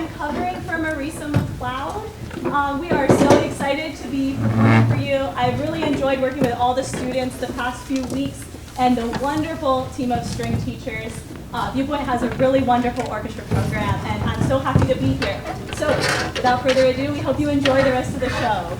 I'm covering for Marisa McLeod. We are so excited to be performing for you. I've really enjoyed working with all the students the past few weeks and the wonderful team of string teachers. Viewpoint has a really wonderful orchestra program, and I'm so happy to be here. So, without further ado, we hope you enjoy the rest of the show.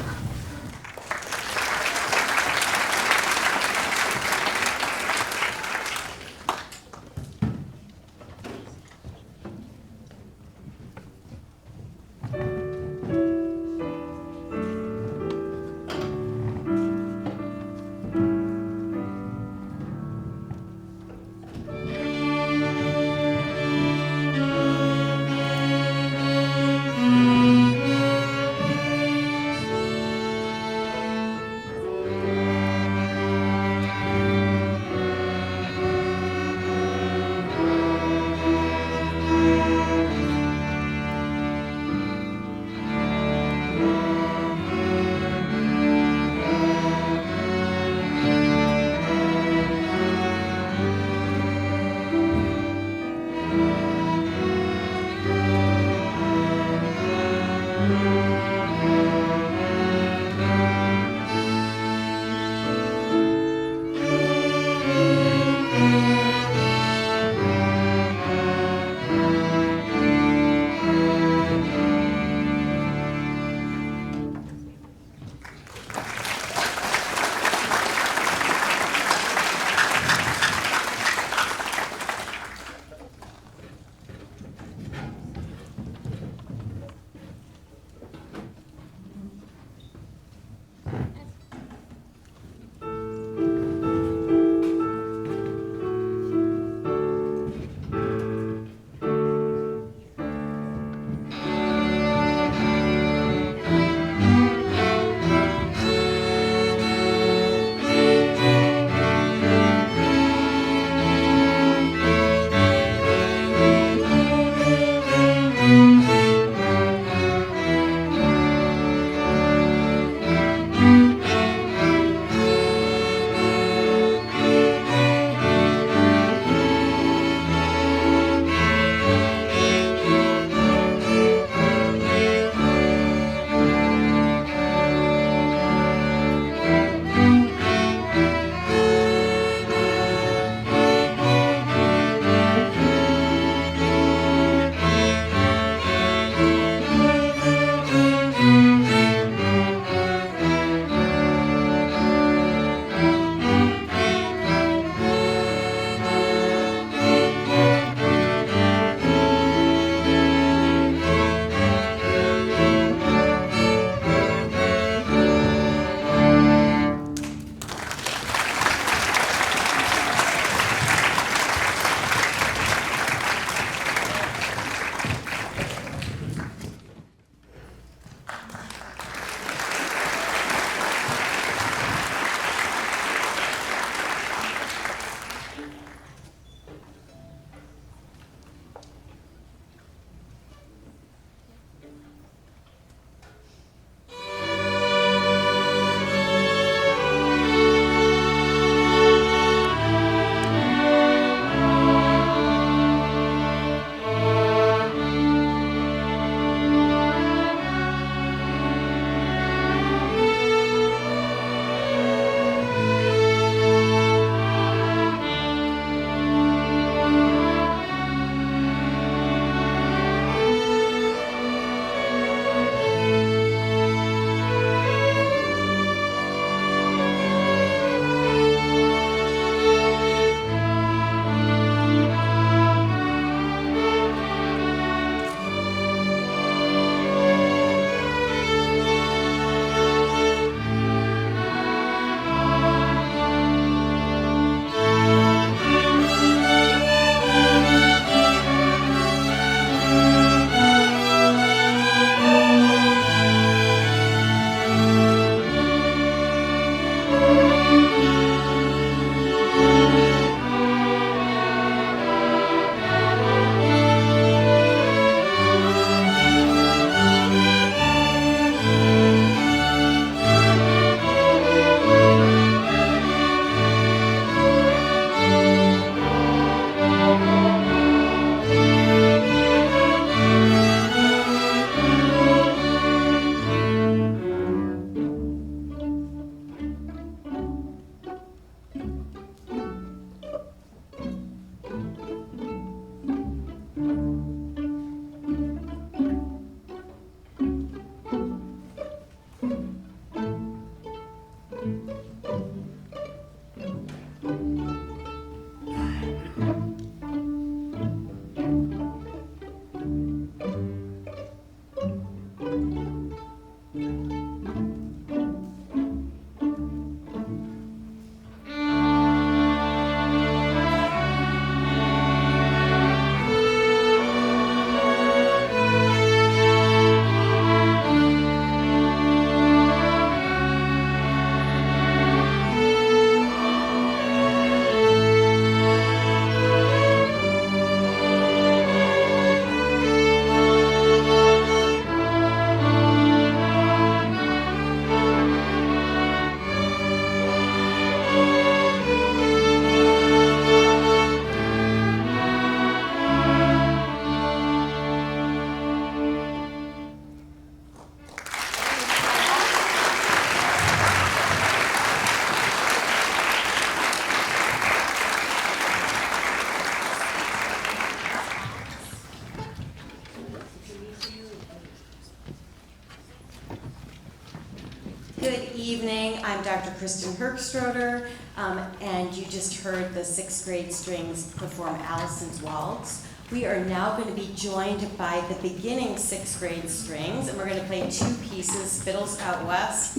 Good evening, I'm Dr. Kristen Herkstroder, and you just heard the 6th grade strings perform Allison's Waltz. We are now going to be joined by the beginning 6th grade strings, and we're going to play 2 pieces, Fiddles Out West,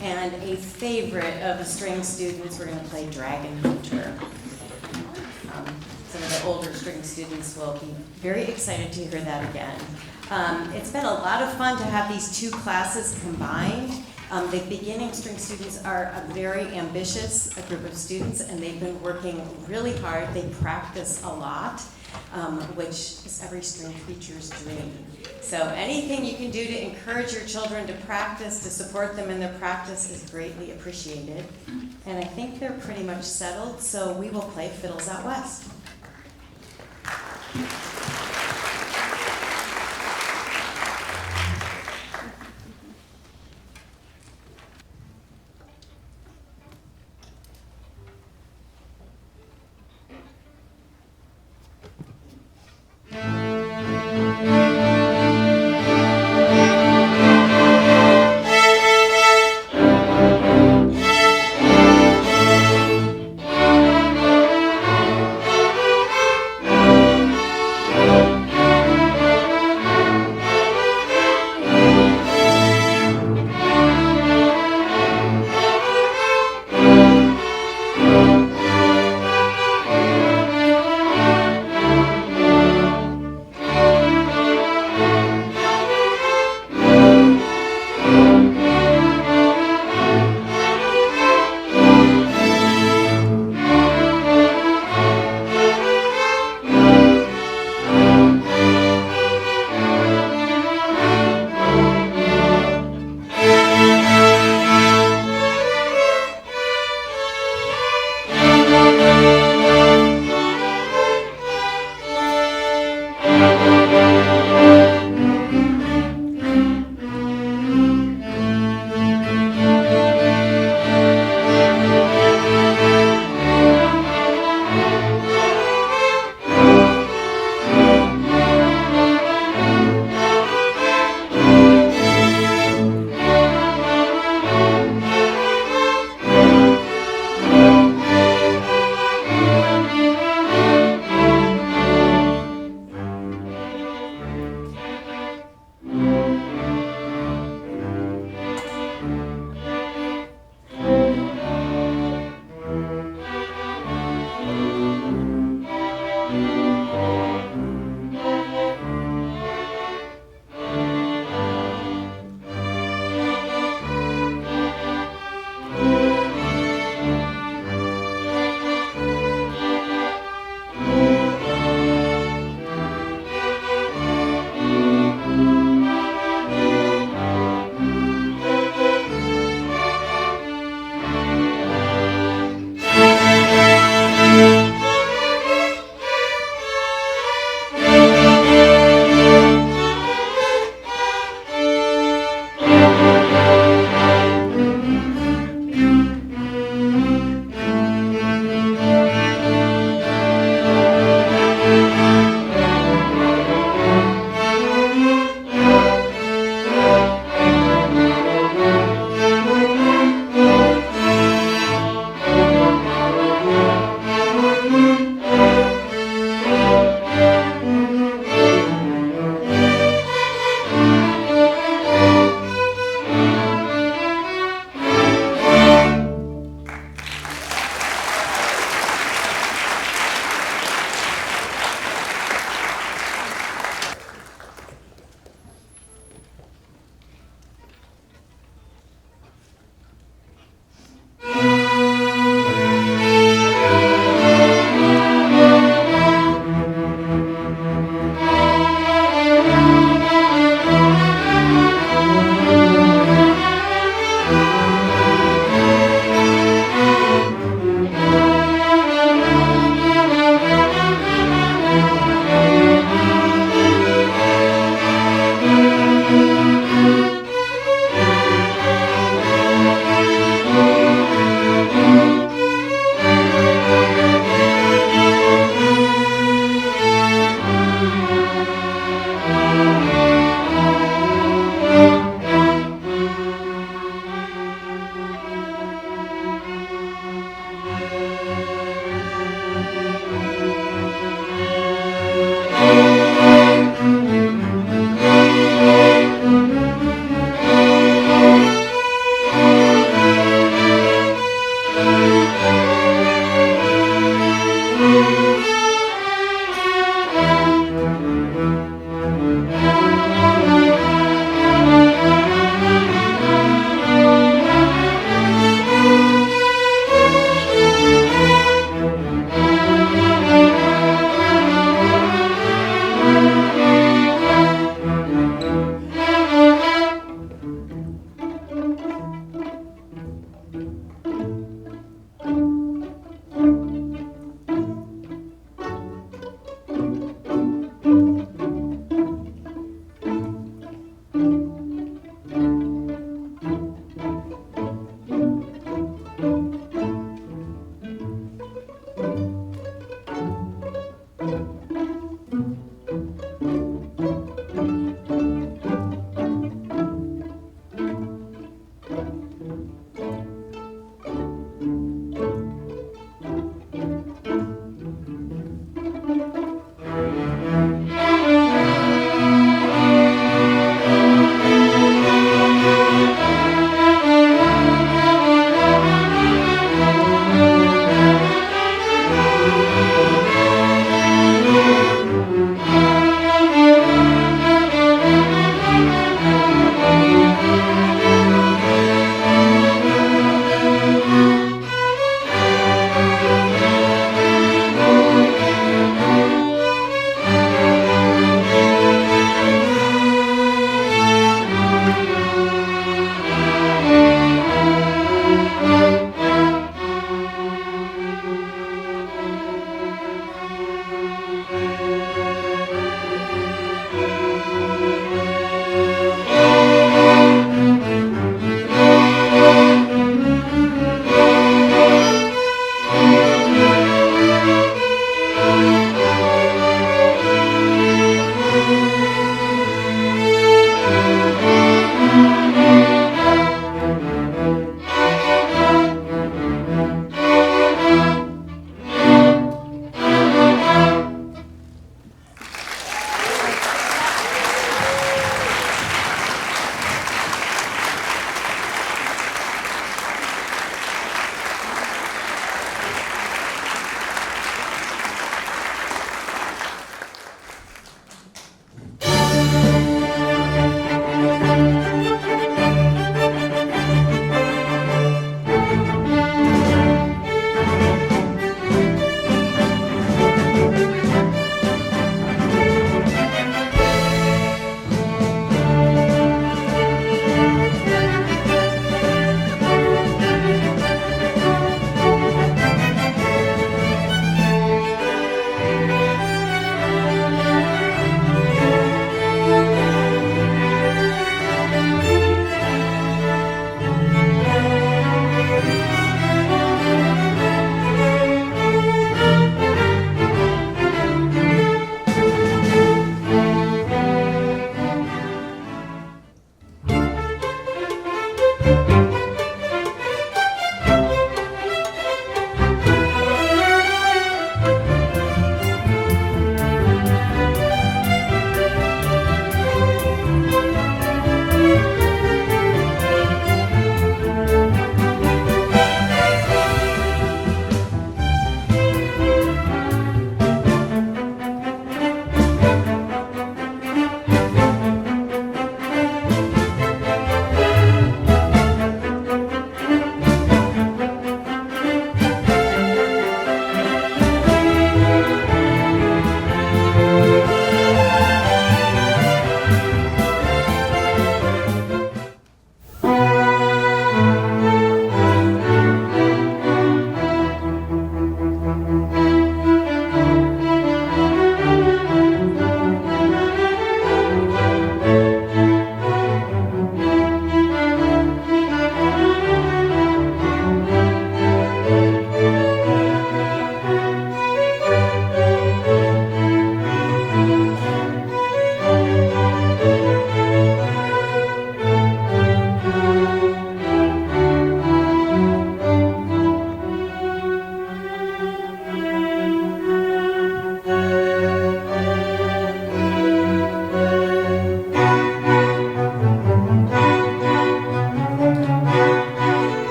and a favorite of the string students, we're going to play Dragon Hunter. Some of the older string students will be very excited to hear that again. It's been a lot of fun to have these 2 classes combined. The beginning string students are a very ambitious group of students, and they've been working really hard. They practice a lot, which is every string teacher's dream. So anything you can do to encourage your children to practice, to support them in their practice is greatly appreciated. And I think they're pretty much settled, so we will play Fiddles Out West.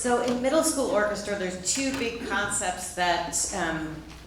So in middle school orchestra, there's two big concepts that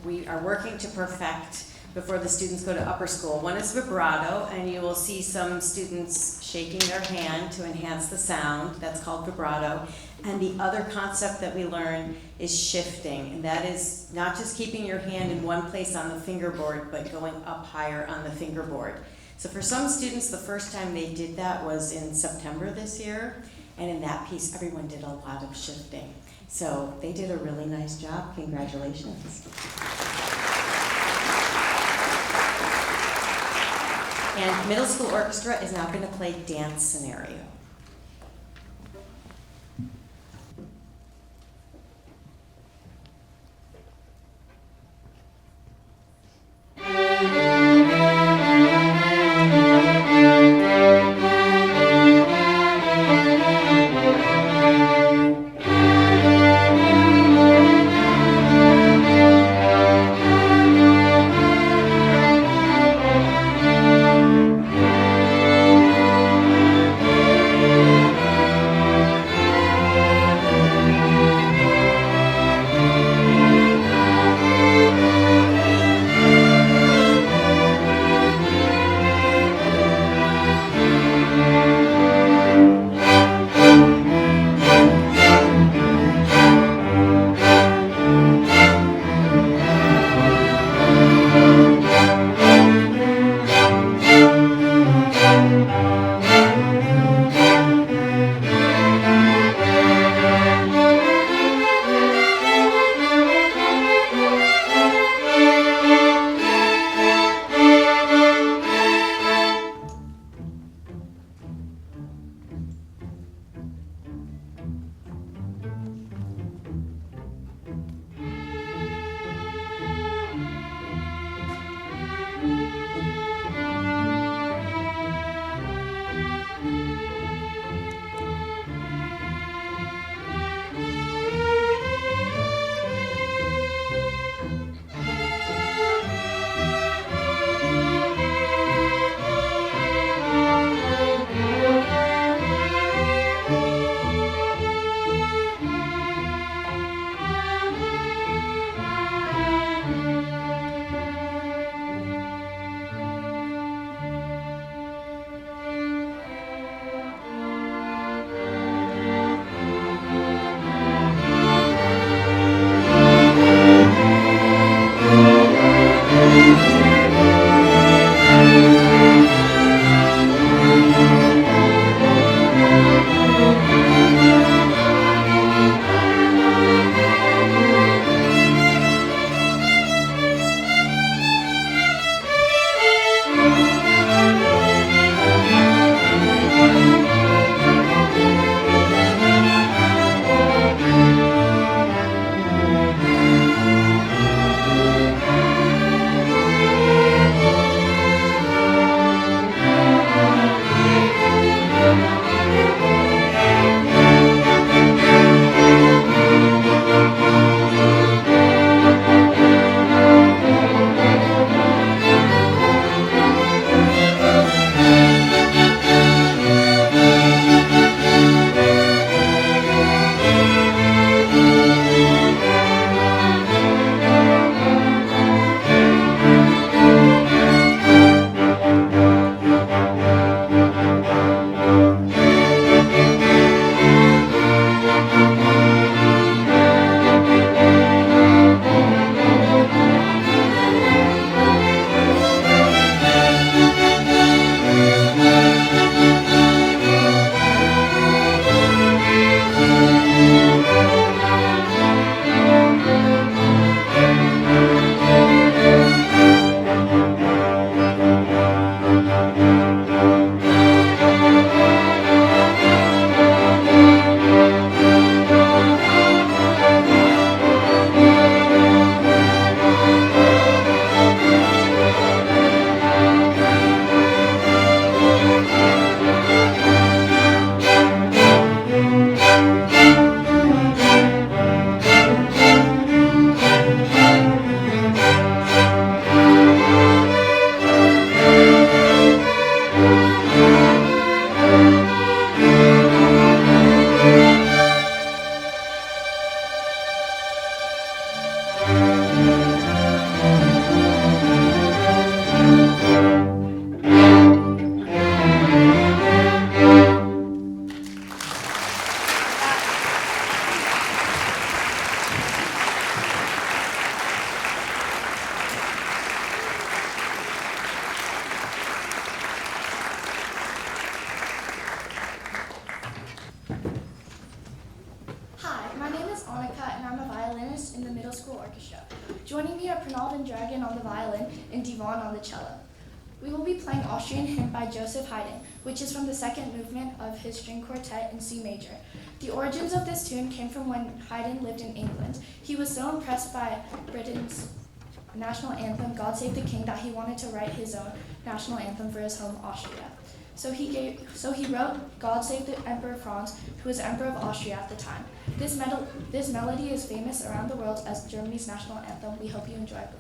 we are working to perfect before the students go to upper school. One is vibrato, and you will see some students shaking their hand to enhance the sound. That's called vibrato. And the other concept that we learn is shifting, and that is not just keeping your hand in one place on the fingerboard, but going up higher on the fingerboard. So for some students, the first time they did that was in September this year, and in that piece, everyone did a lot of shifting. So they did a really nice job. Congratulations. And middle school orchestra is now going to play dance scenario. the cello. We will be playing Austrian Hymn by Joseph Haydn, which is from the second movement of his string quartet in C major. The origins of this tune came from when Haydn lived in England. He was so impressed by Britain's national anthem, God Save the King, that he wanted to write his own national anthem for his home, Austria. So he wrote God Save the Emperor Franz, who was Emperor of Austria at the time. This melody is famous around the world as Germany's national anthem. We hope you enjoy it.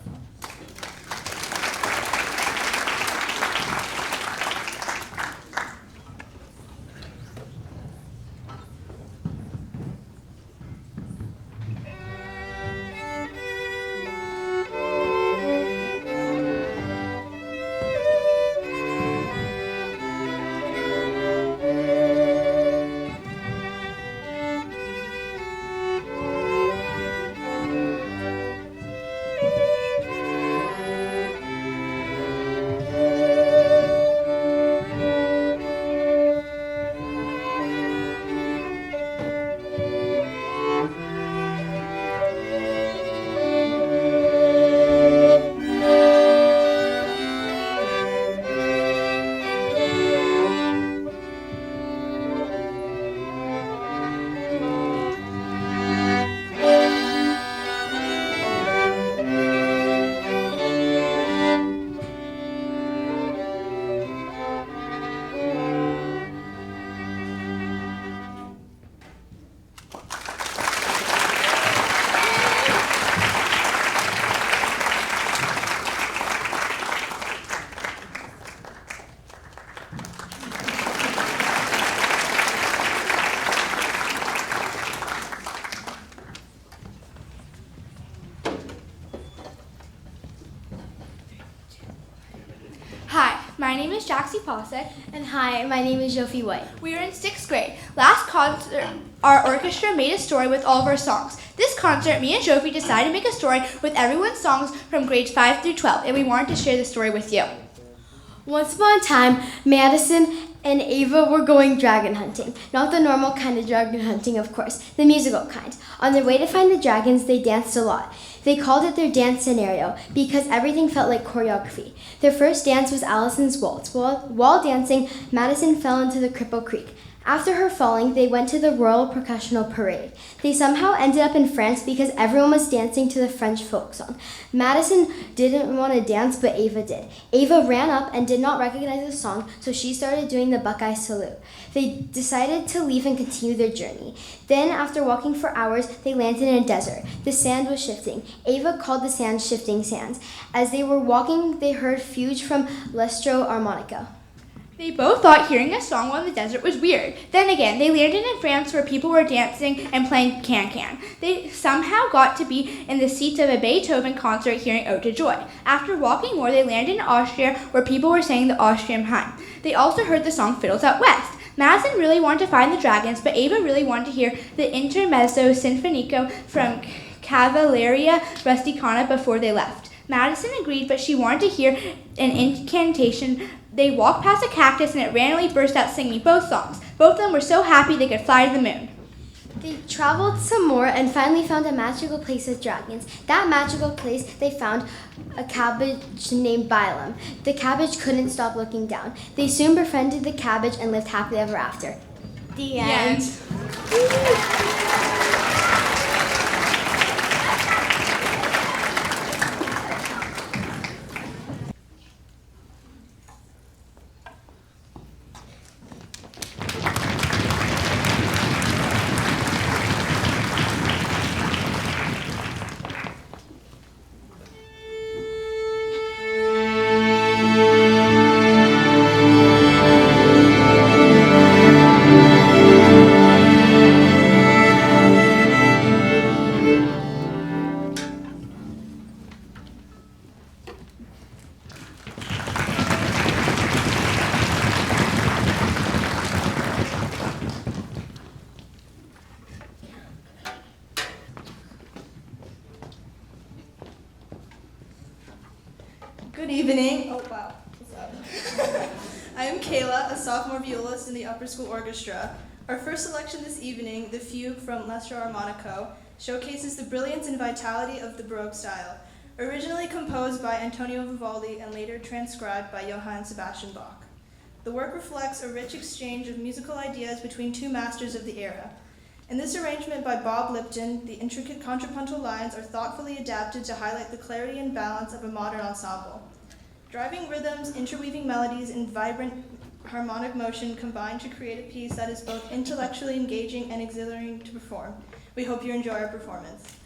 My name is Jaxie Posek. And hi, my name is Jofi White. We are in 6th grade. Last concert, our orchestra made a story with all of our songs. This concert, me and Jofi decided to make a story with everyone's songs from grades 5 through 12, and we wanted to share the story with you. Once upon a time, Madison and Ava were going dragon hunting. Not the normal kind of dragon hunting, of course, the musical kind. On their way to find the dragons, they danced a lot. They called it their dance scenario because everything felt like choreography. Their first dance was Allison's waltz. While dancing, Madison fell into the Cripple Creek. After her falling, they went to the Royal Processional Parade. They somehow ended up in France because everyone was dancing to the French folk song. Madison didn't want to dance, but Ava did. Ava ran up and did not recognize the song, so she started doing the Buckeye Salute. They decided to leave and continue their journey. Then, after walking for hours, they landed in a desert. The sand was shifting. Ava called the sand shifting sands. As they were walking, they heard fugues from Lestro Armonica. They both thought hearing a song while in the desert was weird. Then again, they landed in France where people were dancing and playing can-can. They somehow got to be in the seats of a Beethoven concert hearing Ode to Joy. After walking more, they landed in Austria where people were saying the Austrian hymn. They also heard the song Fiddles Out West. Madison really wanted to find the dragons, but Ava really wanted to hear the Intermezzo Sinfonico from Cavalleria Rusticana before they left. Madison agreed, but she wanted to hear an incantation. They walked past a cactus and it randomly burst out singing both songs. Both of them were so happy they could fly to the moon. They traveled some more and finally found a magical place with dragons. That magical place, they found a cabbage named Balaam. The cabbage couldn't stop looking down. They soon befriended the cabbage and lived happily ever after. The end. Good evening. Oh, wow. What's up? I am Kayla, a sophomore violist in the upper school orchestra. Our first selection this evening, the fugue from Lestro Armonico, showcases the brilliance and vitality of the Baroque style. Originally composed by Antonio Vivaldi and later transcribed by Johann Sebastian Bach. The work reflects a rich exchange of musical ideas between two masters of the era. In this arrangement by Bob Lipton, the intricate contrapuntal lines are thoughtfully adapted to highlight the clarity and balance of a modern ensemble. Driving rhythms, interweaving melodies, and vibrant harmonic motion combine to create a piece that is both intellectually engaging and exhilarating to perform. We hope you enjoy our performance.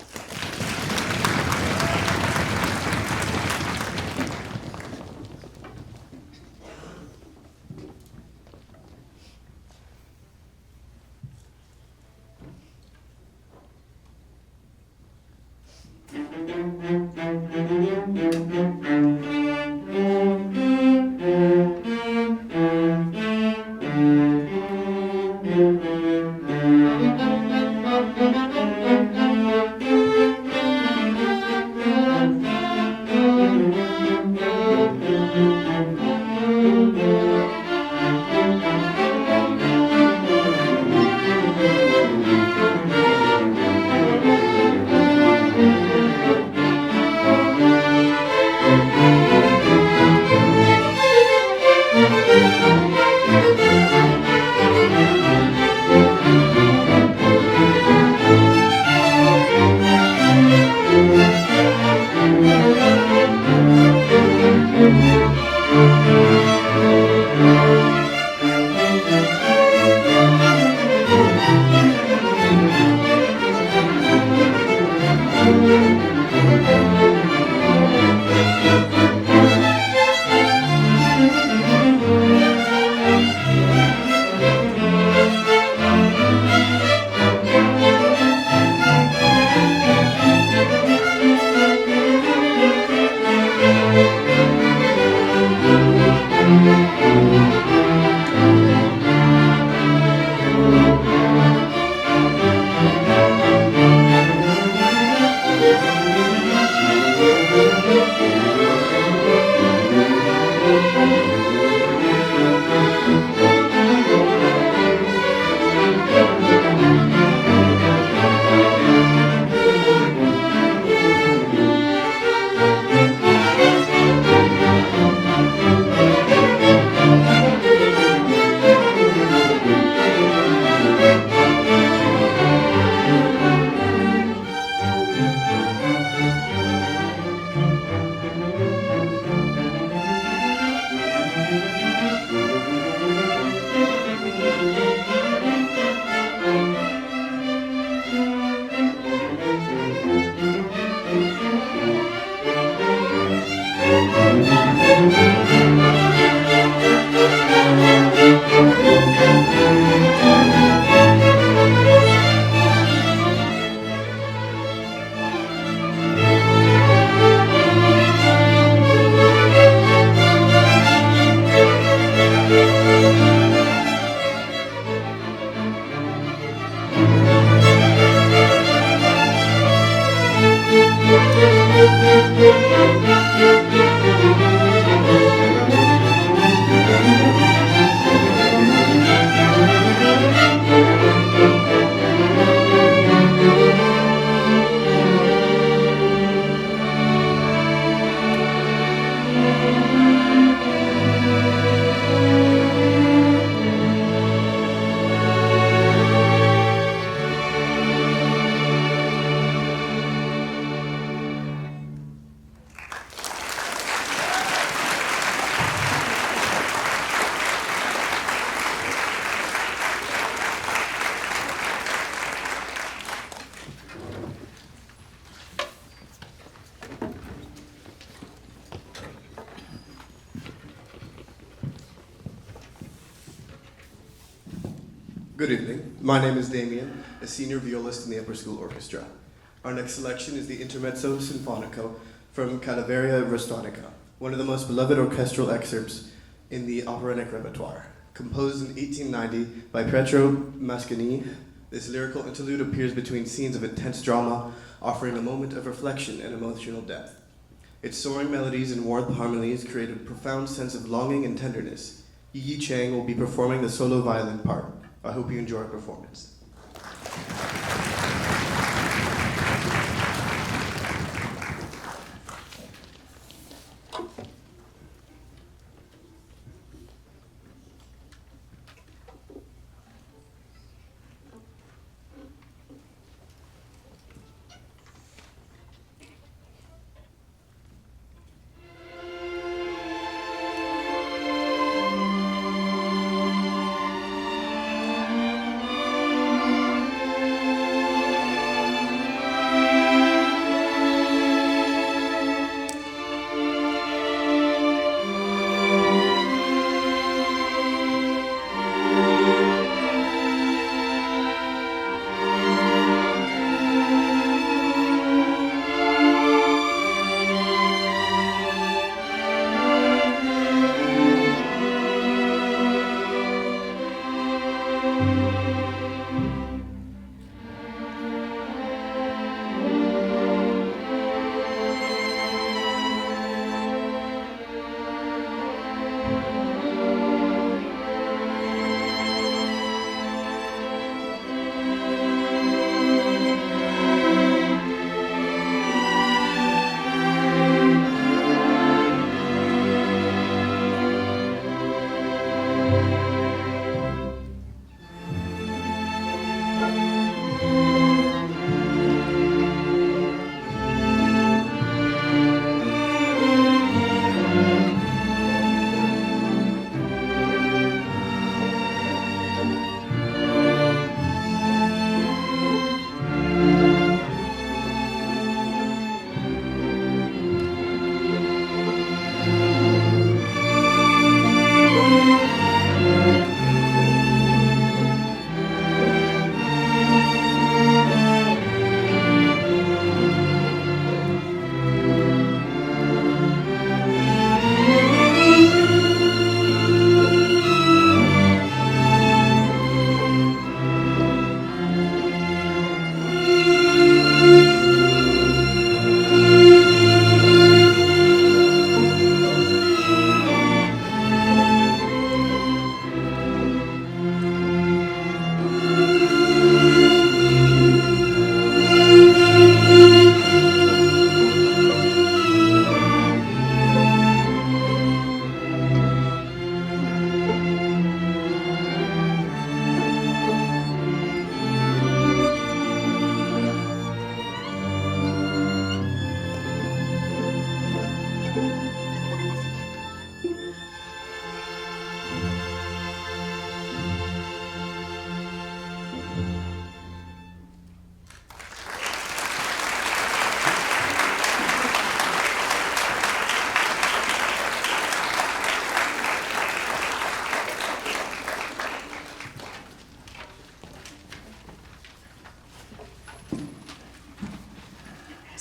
Good evening. My name is Damien, a senior violist in the Upper School Orchestra. Our next selection is the Intermezzo Sinfonico from Calavera Rostonica, one of the most beloved orchestral excerpts in the operatic repertoire. Composed in 1890 by Pietro Mascagni, this lyrical interlude appears between scenes of intense drama, offering a moment of reflection and emotional depth. Its soaring melodies and warmth harmonies create a profound sense of longing and tenderness. Yi Chang will be performing the solo violin part. I hope you enjoy our performance.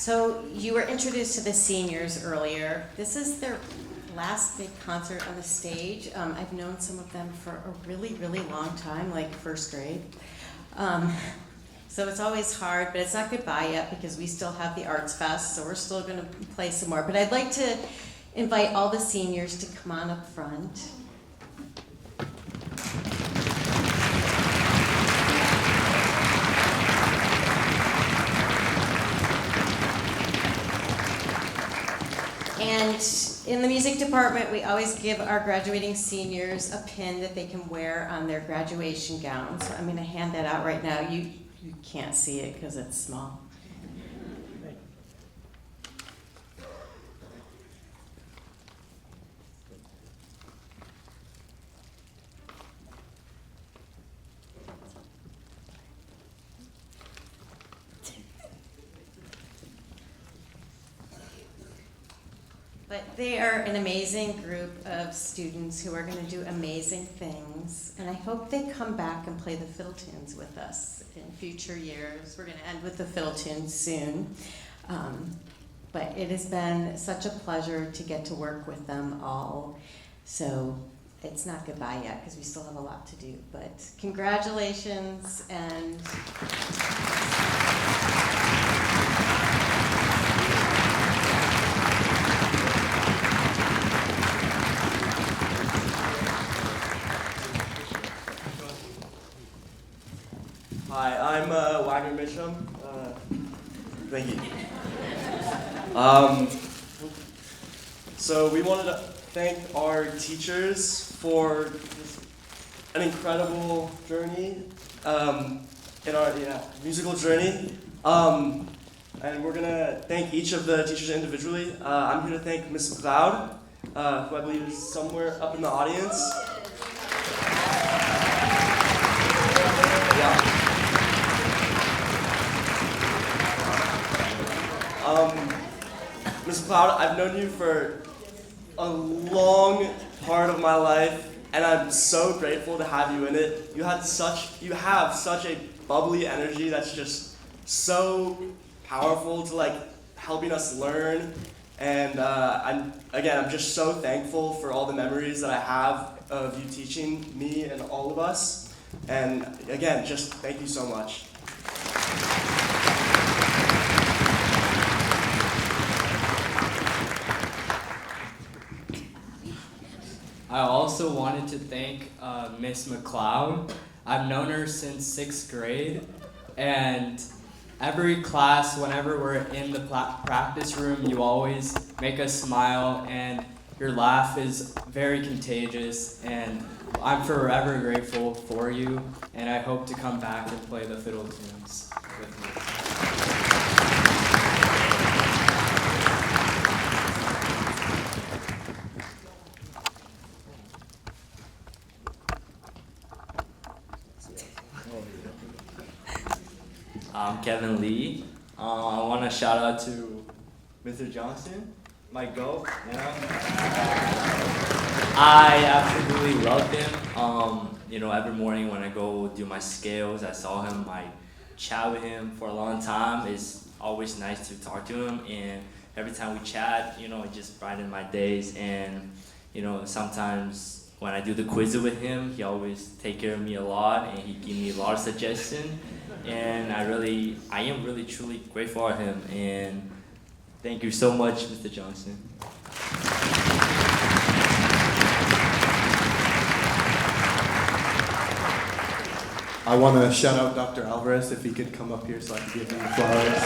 So you were introduced to the seniors earlier. This is their last big concert on the stage. I've known some of them for a really, really long time, like first grade. So it's always hard, but it's not goodbye yet because we still have the Arts Fest, so we're still going to play some more. But I'd like to invite all the seniors to come on up front. And in the music department, we always give our graduating seniors a pin that they can wear on their graduation gown. So I'm going to hand that out right now. You can't see it because it's small. But they are an amazing group of students who are going to do amazing things. And I hope they come back and play the fiddle tunes with us in future years. We're going to end with the fiddle tunes soon. But it has been such a pleasure to get to work with them all. So it's not goodbye yet because we still have a lot to do. But congratulations and... Hi, I'm Wagner Mitchum. Thank you. So we wanted to thank our teachers for an incredible journey in our musical journey. And we're gonna thank each of the teachers individually. I'm here to thank Miss McLeod, who I believe is somewhere up in the audience. Yeah. Ms. McLeod, I've known you for a long part of my life, and I'm so grateful to have you in it. You have such a bubbly energy that's just so powerful to like helping us learn. And I'm just so thankful for all the memories that I have of you teaching me and all of us. And again, just thank you so much. I also wanted to thank Miss McLeod. I've known her since 6th grade, and every class, whenever we're in the practice room, you always make us smile, and your laugh is very contagious, and I'm forever grateful for you, and I hope to come back and play the fiddle tunes with you. I'm Kevin Lee. I want to shout out to Mr. Johnson, my goat. You know, I absolutely love him. Every morning when I go do my scales, I saw him. I chat with him for a long time. It's always nice to talk to him, and every time we chat, it just brightens my days. And sometimes when I do the quiz with him, he always take care of me a lot, and he give me a lot of suggestions. And I am really truly grateful for him, and thank you so much, Mr. Johnson. I want to shout out Dr. Alvarez if he could come up here so I can give him flowers.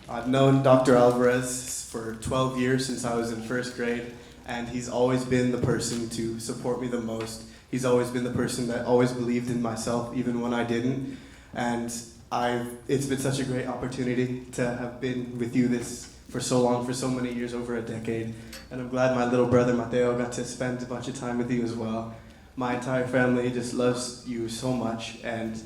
I've known Dr. Alvarez for 12 years since I was in 1st grade, and he's always been the person to support me the most. He's always been the person that always believed in myself, even when I didn't. And it's been such a great opportunity to have been with you for so long, for so many years, over a decade. And I'm glad my little brother Mateo got to spend a bunch of time with you as well. My entire family just loves you so much, and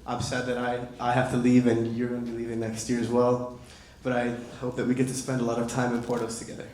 I'm sad that I have to leave and you're going to be leaving next year as well. But I hope that we get to spend a lot of time in Portos together.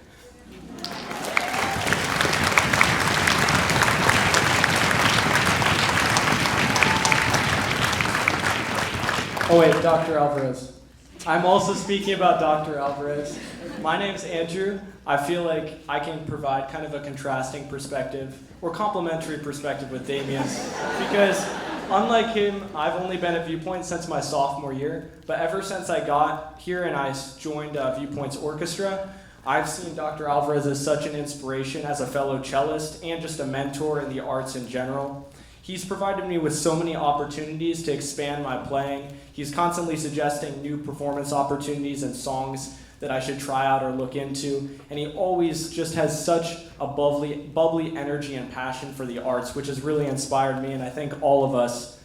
Oh wait, Dr. Alvarez. I'm also speaking about Dr. Alvarez. My name's Andrew. I feel like I can provide kind of a contrasting perspective or complementary perspective with Damien because unlike him, I've only been at Viewpoint since my sophomore year, but ever since I got here and I joined Viewpoint's orchestra, I've seen Dr. Alvarez as such an inspiration as a fellow cellist and just a mentor in the arts in general. He's provided me with so many opportunities to expand my playing. He's constantly suggesting new performance opportunities and songs that I should try out or look into. And he always just has such a bubbly energy and passion for the arts, which has really inspired me and I think all of us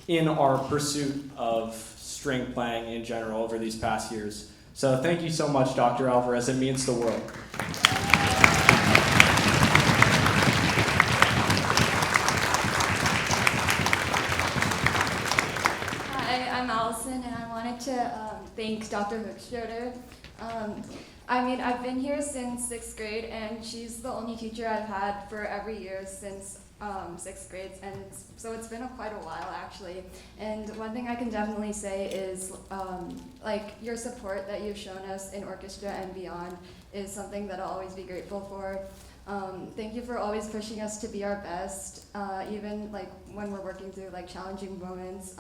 in our pursuit of string playing in general over these past years. So thank you so much, Dr. Alvarez. It means the world. I'm Allison, and I wanted to thank Dr. Hookschroeder. I've been here since 6th grade, and she's the only teacher I've had for every year since 6th grade, and so it's been quite a while actually. And one thing I can definitely say is your support that you've shown us in orchestra and beyond is something that I'll always be grateful for. Thank you for always pushing us to be our best, even when we're working through challenging moments.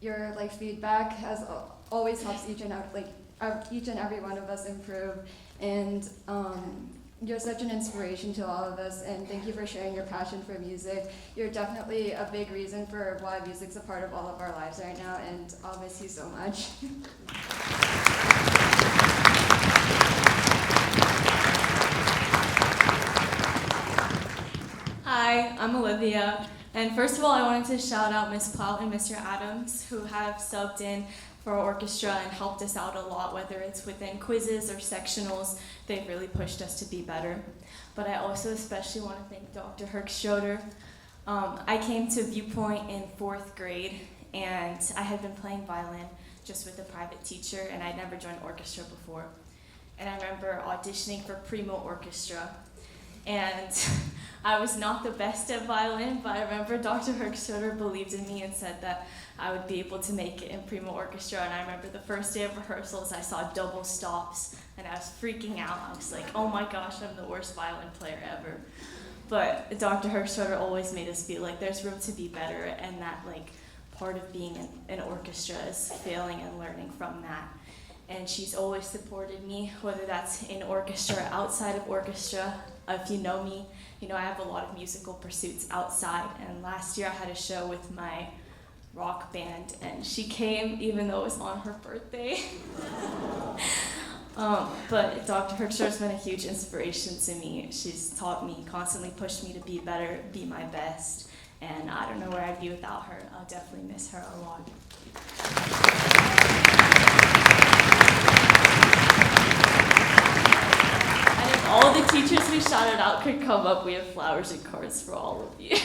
Your feedback has always helps each and every one of us improve, and you're such an inspiration to all of us, and thank you for sharing your passion for music. You're definitely a big reason for why music's a part of all of our lives right now, and I'll miss you so much. Hi, I'm Olivia, and first of all I wanted to shout out Ms. Plout and Mr. Adams who have subbed in for our orchestra and helped us out a lot, whether it's within quizzes or sectionals. They've really pushed us to be better. But I also especially want to thank Dr. Hookschroeder. I came to Viewpoint in 4th grade, and I had been playing violin just with a private teacher, and I'd never joined orchestra before. And I remember auditioning for primo orchestra, and I was not the best at violin, but I remember Dr. Hookschroeder believed in me and said that I would be able to make it in primo orchestra. And I remember the first day of rehearsals, I saw double stops, and I was freaking out. I was like, oh my gosh, I'm the worst violin player ever. But Dr. Hookschroeder always made us feel like there's room to be better, and that part of being in an orchestra is failing and learning from that. And she's always supported me, whether that's in orchestra or outside of orchestra. If you know me, you know I have a lot of musical pursuits outside, and last year I had a show with my rock band, and she came even though it was on her birthday. But Dr. Hookschroeder's been a huge inspiration to me. She's taught me, constantly pushed me to be better, be my best, and I don't know where I'd be without her. I'll definitely miss her a lot. All the teachers we shouted out could come up. We have flowers and cards for all of you.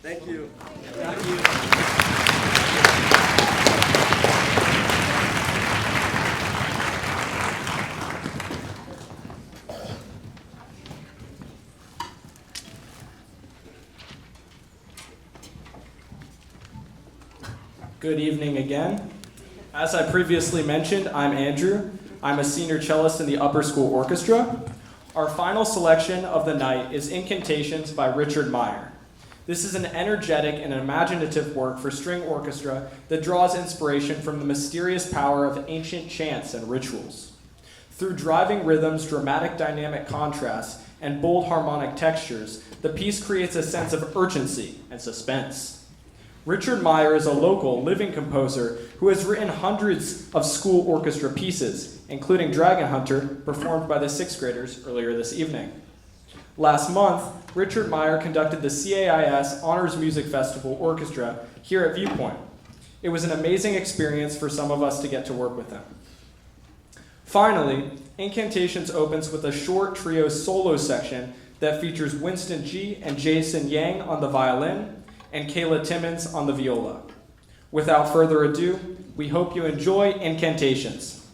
Thank you. Thank you. Good evening again. As I previously mentioned, I'm Andrew. I'm a senior cellist in the upper school orchestra. Our final selection of the night is Incantations by Richard Meyer. This is an energetic and imaginative work for string orchestra that draws inspiration from the mysterious power of ancient chants and rituals. Through driving rhythms, dramatic dynamic contrasts, and bold harmonic textures, the piece creates a sense of urgency and suspense. Richard Meyer is a local, living composer who has written hundreds of school orchestra pieces, including Dragon Hunter, performed by the 6th graders earlier this evening. Last month, Richard Meyer conducted the CAIS Honors Music Festival Orchestra here at Viewpoint. It was an amazing experience for some of us to get to work with him. Finally, Incantations opens with a short trio solo section that features Winston G. and Jason Yang on the violin and Kayla Timmons on the viola. Without further ado, we hope you enjoy Incantations.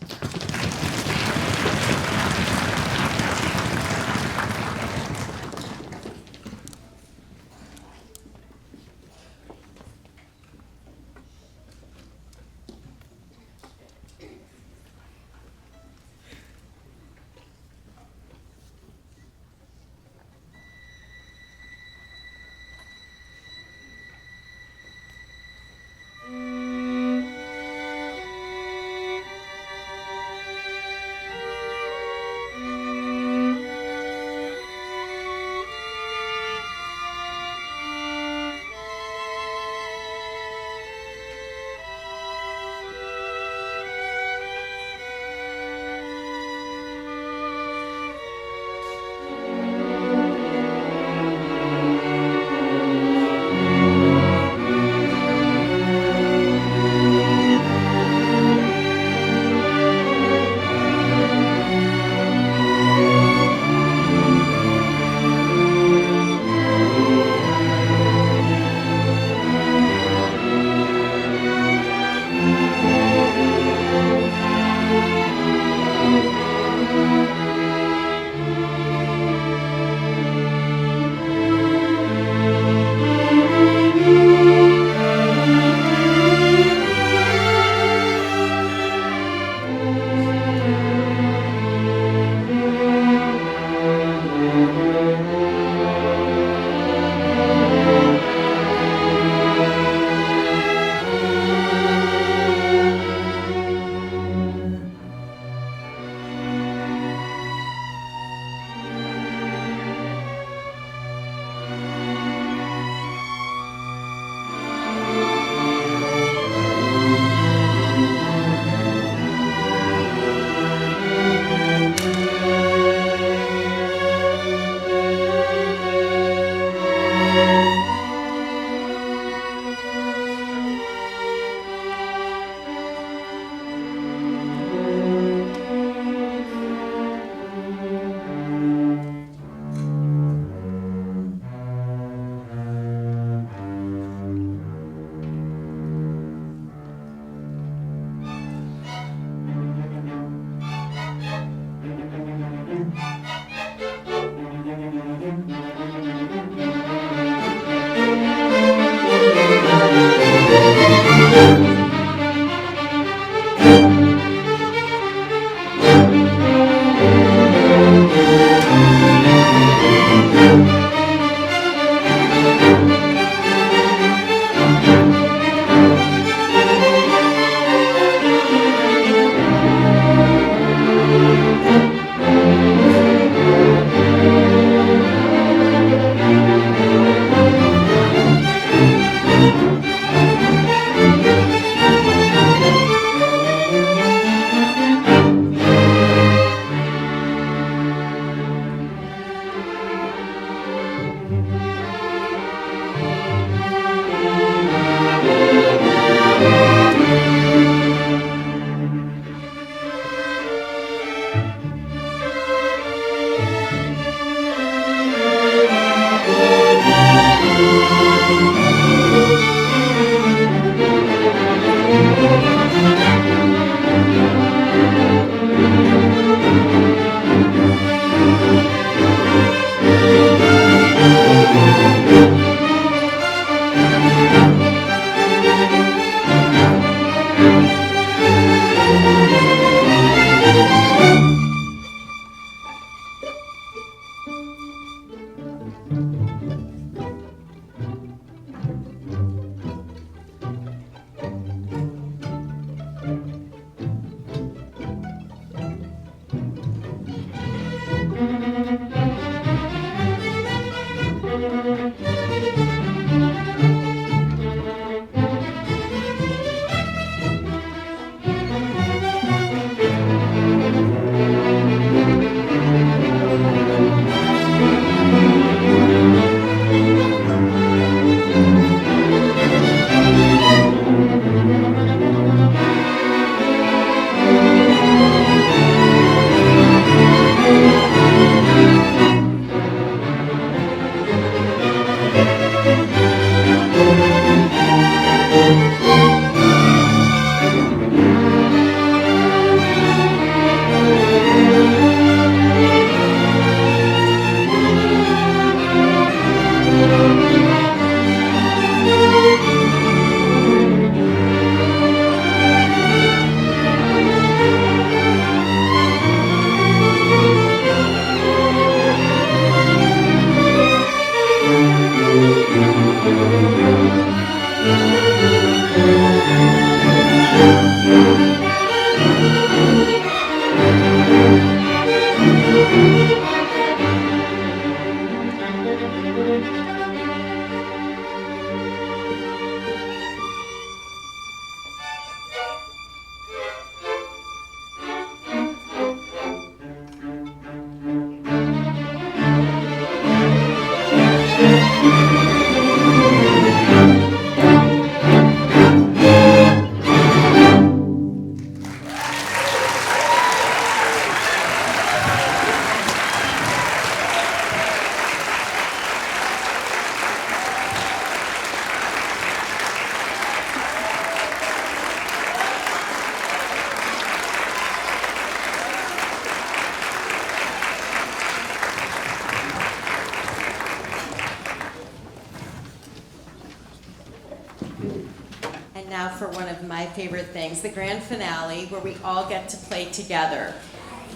And now for one of my favorite things, the grand finale, where we all get to play together.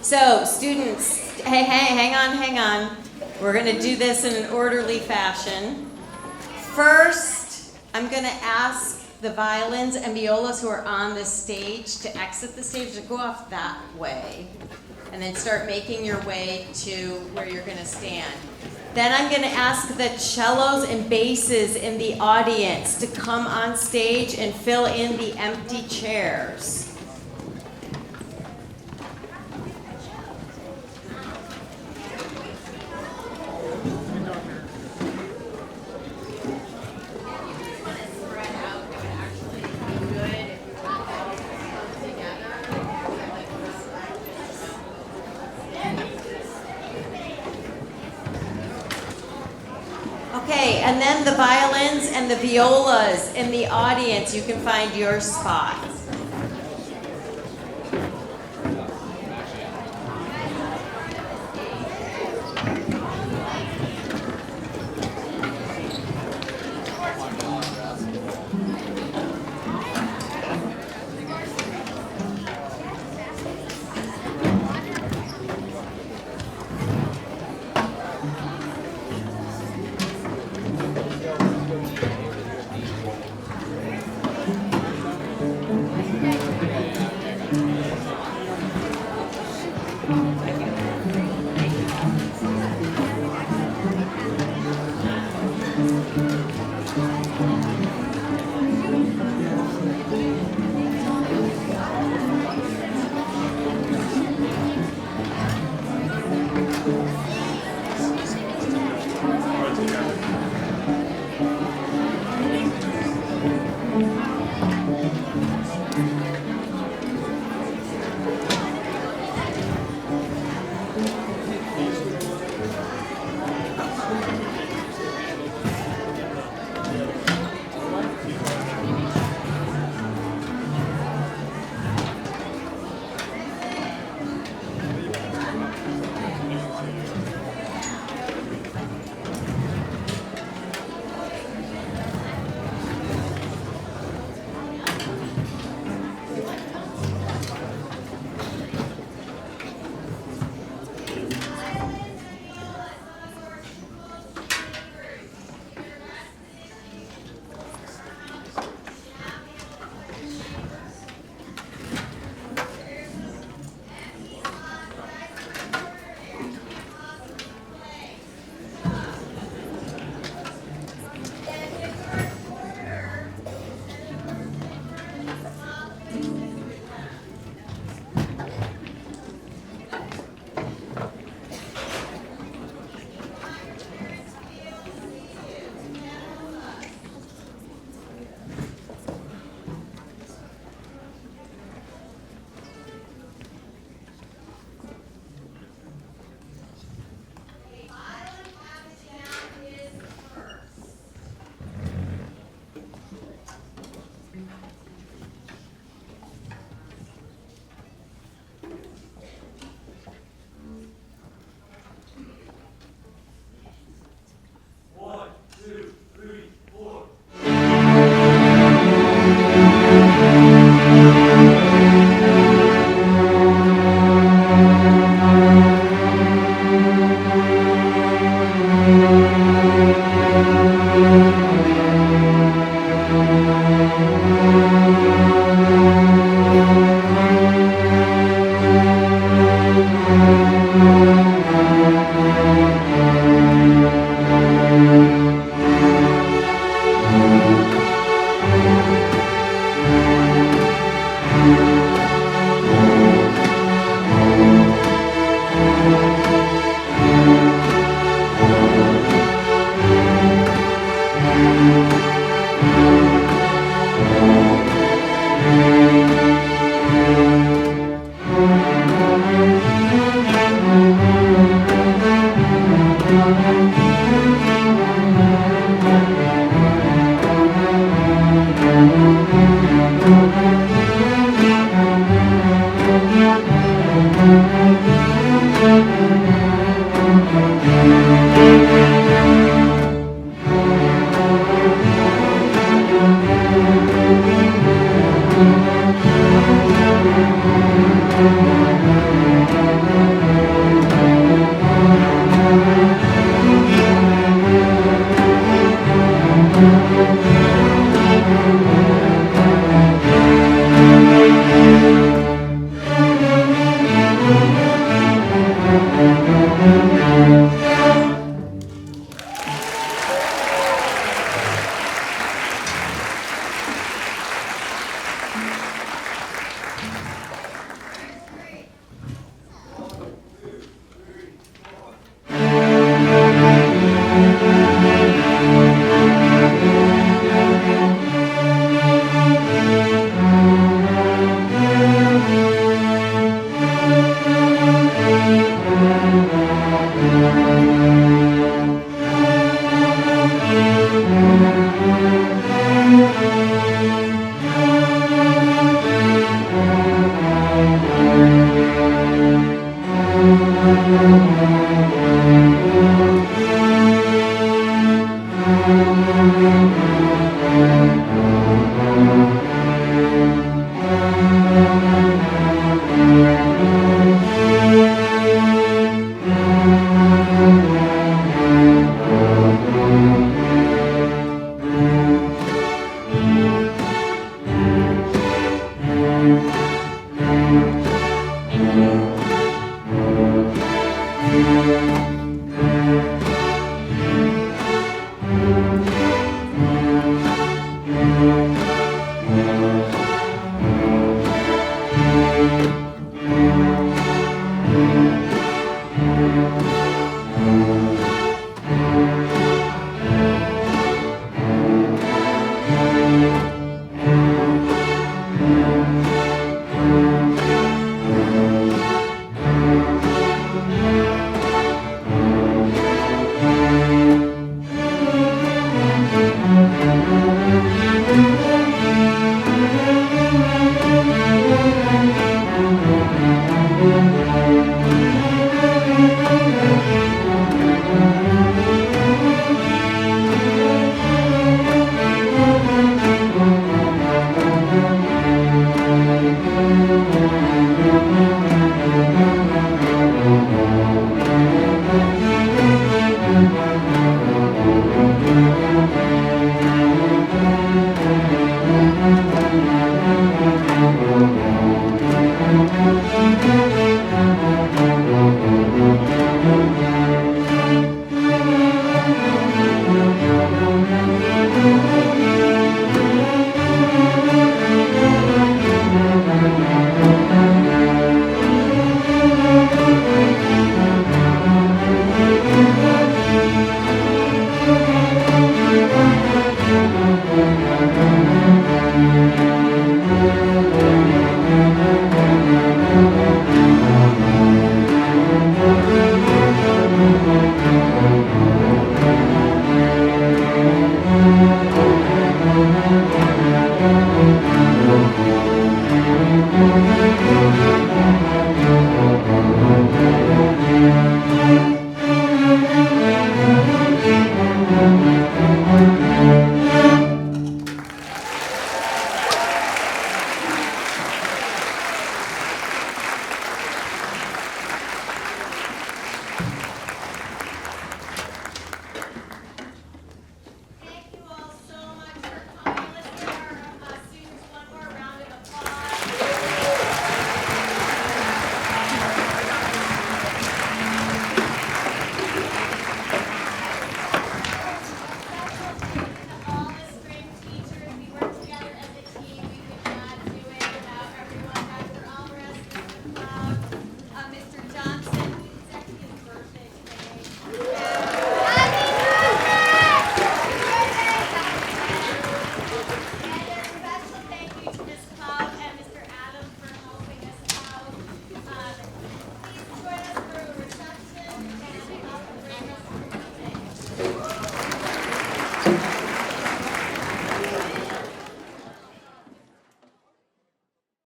So, students, hey, hang on. We're gonna do this in an orderly fashion. First, I'm gonna ask the violins and violas who are on this stage to exit the stage, to go off that way, and then start making your way to where you're gonna stand. Then I'm gonna ask the cellos and basses in the audience to come on stage and fill in the empty chairs. Okay, and then the violins and the violas in the audience, you can find your spot.